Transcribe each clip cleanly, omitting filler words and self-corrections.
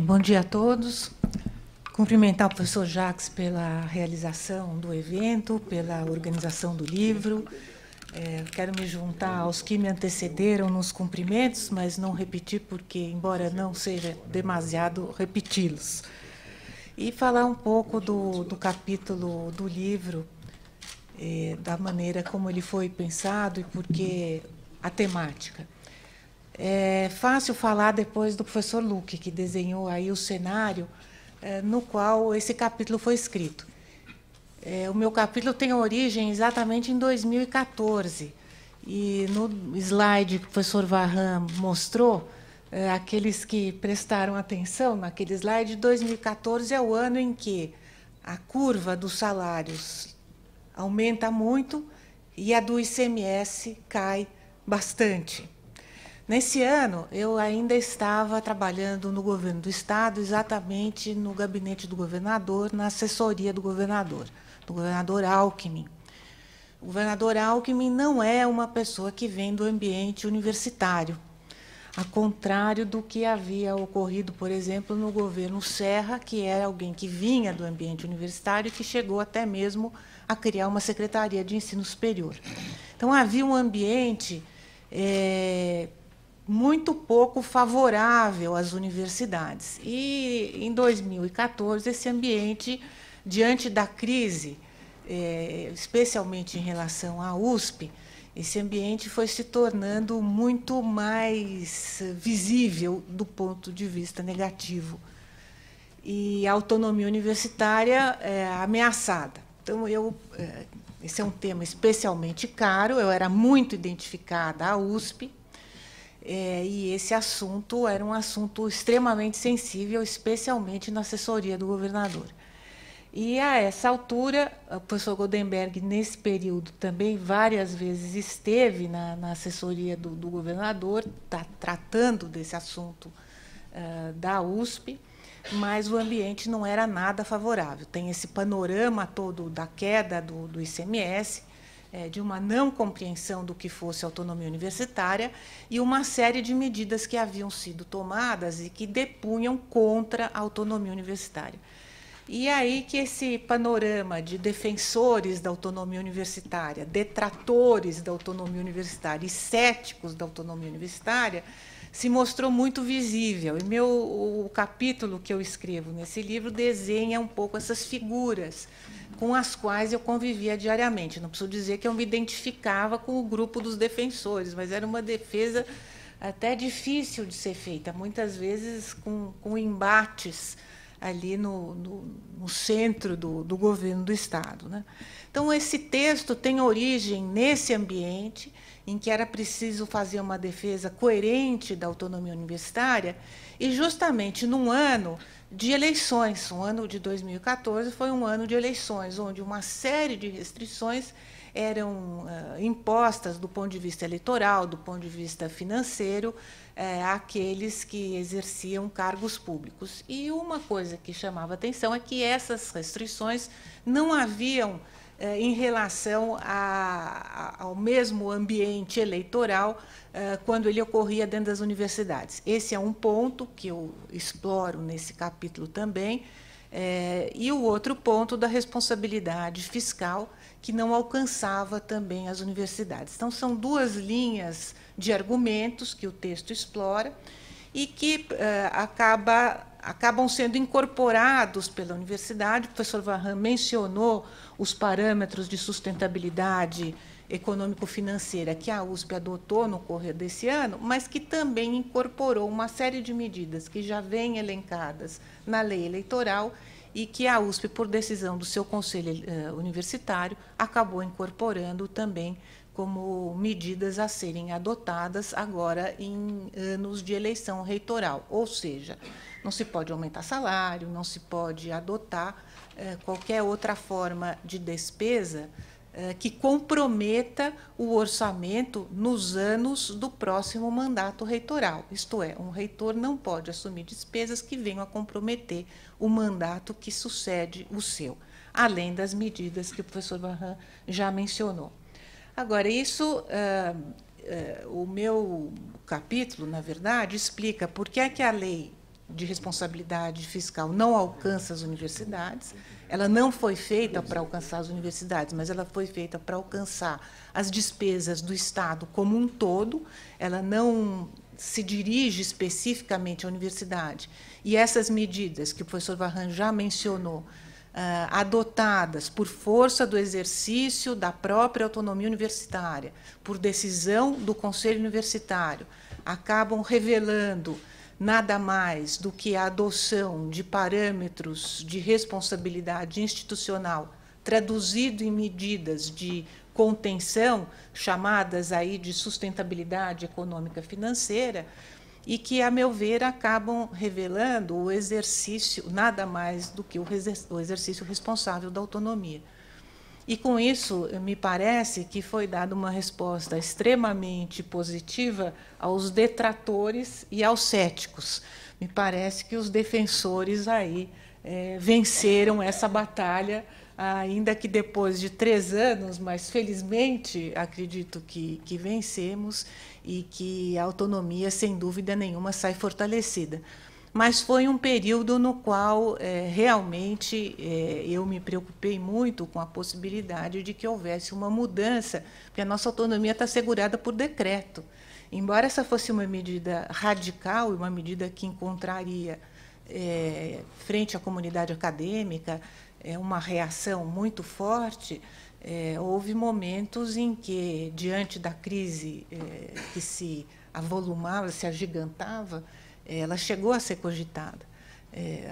Bom dia a todos. Cumprimentar o professor Jacques pela realização do evento, pela organização do livro. Quero me juntar aos que me antecederam nos cumprimentos, mas não repetir, porque, embora não seja demasiado, repeti-los. E falar um pouco do capítulo do livro, da maneira como ele foi pensado e porque a temática. É fácil falar depois do professor Luque, que desenhou aí o cenário no qual esse capítulo foi escrito. O meu capítulo tem origem exatamente em 2014. E no slide que o professor Varran mostrou, aqueles que prestaram atenção naquele slide, 2014 é o ano em que a curva dos salários aumenta muito e a do ICMS cai bastante. Nesse ano, eu ainda estava trabalhando no governo do Estado, exatamente no gabinete do governador, na assessoria do governador Alckmin. O governador Alckmin não é uma pessoa que vem do ambiente universitário, ao contrário do que havia ocorrido, por exemplo, no governo Serra, que era alguém que vinha do ambiente universitário e que chegou até mesmo a criar uma secretaria de ensino superior. Então, havia um ambiente muito pouco favorável às universidades. E, em 2014, esse ambiente, diante da crise, especialmente em relação à USP, esse ambiente foi se tornando muito mais visível do ponto de vista negativo. E a autonomia universitária ameaçada. Então, esse é um tema especialmente caro, eu era muito identificada à USP, e esse assunto era um assunto extremamente sensível, especialmente na assessoria do governador. E, a essa altura, o professor Goldenberg, nesse período, também várias vezes esteve na assessoria do governador, tratando desse assunto da USP, mas o ambiente não era nada favorável. Tem esse panorama todo da queda do ICMS, de uma não compreensão do que fosse autonomia universitária e uma série de medidas que haviam sido tomadas e que depunham contra a autonomia universitária. E aí que esse panorama de defensores da autonomia universitária, detratores da autonomia universitária e céticos da autonomia universitária se mostrou muito visível. E o capítulo que eu escrevo nesse livro desenha um pouco essas figuras com as quais eu convivia diariamente. Não preciso dizer que eu me identificava com o grupo dos defensores, mas era uma defesa até difícil de ser feita, muitas vezes com embates ali no centro do governo do Estado, né? Então, esse texto tem origem nesse ambiente em que era preciso fazer uma defesa coerente da autonomia universitária, e justamente num ano de eleições. O ano de 2014 foi um ano de eleições, onde uma série de restrições eram impostas do ponto de vista eleitoral, do ponto de vista financeiro, àqueles que exerciam cargos públicos. E uma coisa que chamava atenção é que essas restrições não haviam em relação ao mesmo ambiente eleitoral quando ele ocorria dentro das universidades. Esse é um ponto que eu exploro nesse capítulo também, e o outro ponto da responsabilidade fiscal, que não alcançava também as universidades. Então, são duas linhas de argumentos que o texto explora e que acabam sendo incorporados pela universidade. O professor Varran mencionou os parâmetros de sustentabilidade econômico-financeira que a USP adotou no correr desse ano, mas que também incorporou uma série de medidas que já vêm elencadas na lei eleitoral e que a USP, por decisão do seu conselho universitário, acabou incorporando também como medidas a serem adotadas agora em anos de eleição reitoral. Ou seja, não se pode aumentar salário, não se pode adotar qualquer outra forma de despesa que comprometa o orçamento nos anos do próximo mandato reitoral. Isto é, um reitor não pode assumir despesas que venham a comprometer o mandato que sucede o seu, além das medidas que o professor Varran já mencionou. Agora, isso, o meu capítulo, na verdade, explica por que é que a lei de responsabilidade fiscal não alcança as universidades. Ela não foi feita para alcançar as universidades, mas ela foi feita para alcançar as despesas do Estado como um todo. Ela não se dirige especificamente à universidade. E essas medidas que o professor Varran já mencionou, adotadas por força do exercício da própria autonomia universitária, por decisão do Conselho Universitário, acabam revelando nada mais do que a adoção de parâmetros de responsabilidade institucional, traduzido em medidas de contenção, chamadas aí de sustentabilidade econômica financeira, e que, a meu ver, acabam revelando o exercício, nada mais do que o exercício responsável da autonomia. E, com isso, me parece que foi dada uma resposta extremamente positiva aos detratores e aos céticos. Me parece que os defensores aí venceram essa batalha, ainda que depois de 3 anos, mas, felizmente, acredito que vencemos e que a autonomia, sem dúvida nenhuma, sai fortalecida. Mas foi um período no qual, realmente, eu me preocupei muito com a possibilidade de que houvesse uma mudança, porque a nossa autonomia está assegurada por decreto. Embora essa fosse uma medida radical, uma medida que encontraria, frente à comunidade acadêmica, uma reação muito forte, houve momentos em que, diante da crise que se avolumava, se agigantava, ela chegou a ser cogitada.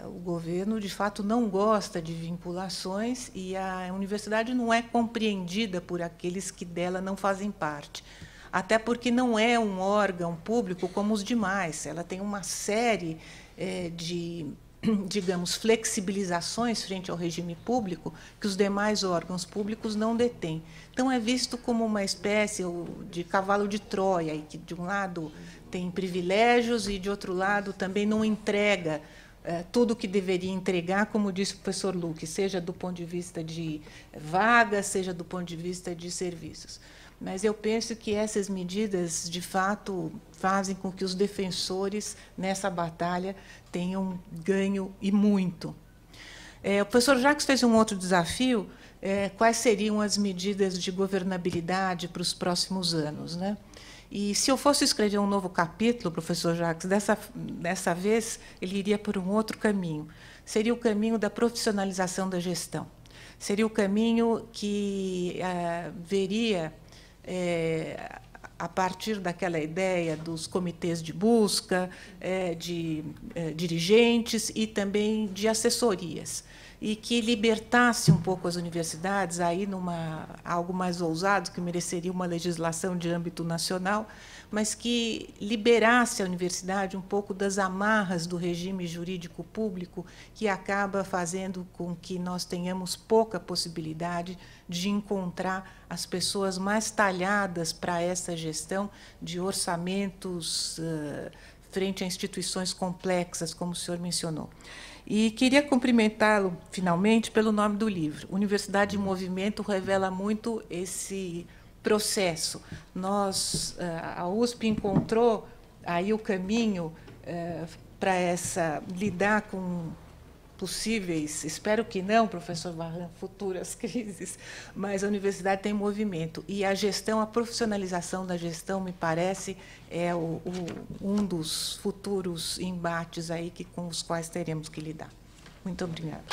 O governo, de fato, não gosta de vinculações e a universidade não é compreendida por aqueles que dela não fazem parte, até porque não é um órgão público como os demais. Ela tem uma série de, digamos, flexibilizações frente ao regime público que os demais órgãos públicos não detêm. Então, é visto como uma espécie de cavalo de Troia, que, de um lado, tem privilégios e, de outro lado, também não entrega tudo o que deveria entregar, como disse o professor Luque, seja do ponto de vista de vagas, seja do ponto de vista de serviços. Mas eu penso que essas medidas, de fato, fazem com que os defensores, nessa batalha, tenham ganho, e muito. O professor Jacques fez um outro desafio, quais seriam as medidas de governabilidade para os próximos anos, né? E, se eu fosse escrever um novo capítulo, professor Jacques, dessa vez ele iria por um outro caminho. Seria o caminho da profissionalização da gestão. Seria o caminho que veria, a partir daquela ideia dos comitês de busca, de dirigentes e também de assessorias, e que libertasse um pouco as universidades, aí algo mais ousado, que mereceria uma legislação de âmbito nacional, mas que liberasse a universidade um pouco das amarras do regime jurídico público, que acaba fazendo com que nós tenhamos pouca possibilidade de encontrar as pessoas mais talhadas para essa gestão de orçamentos frente a instituições complexas, como o senhor mencionou. E queria cumprimentá-lo, finalmente, pelo nome do livro. Universidade em Movimento revela muito esse processo. A USP encontrou aí o caminho para lidar com possíveis, espero que não, professor Varran, futuras crises, mas a universidade tem movimento. E a gestão, a profissionalização da gestão, me parece, é um dos futuros embates aí com os quais teremos que lidar. Muito obrigada.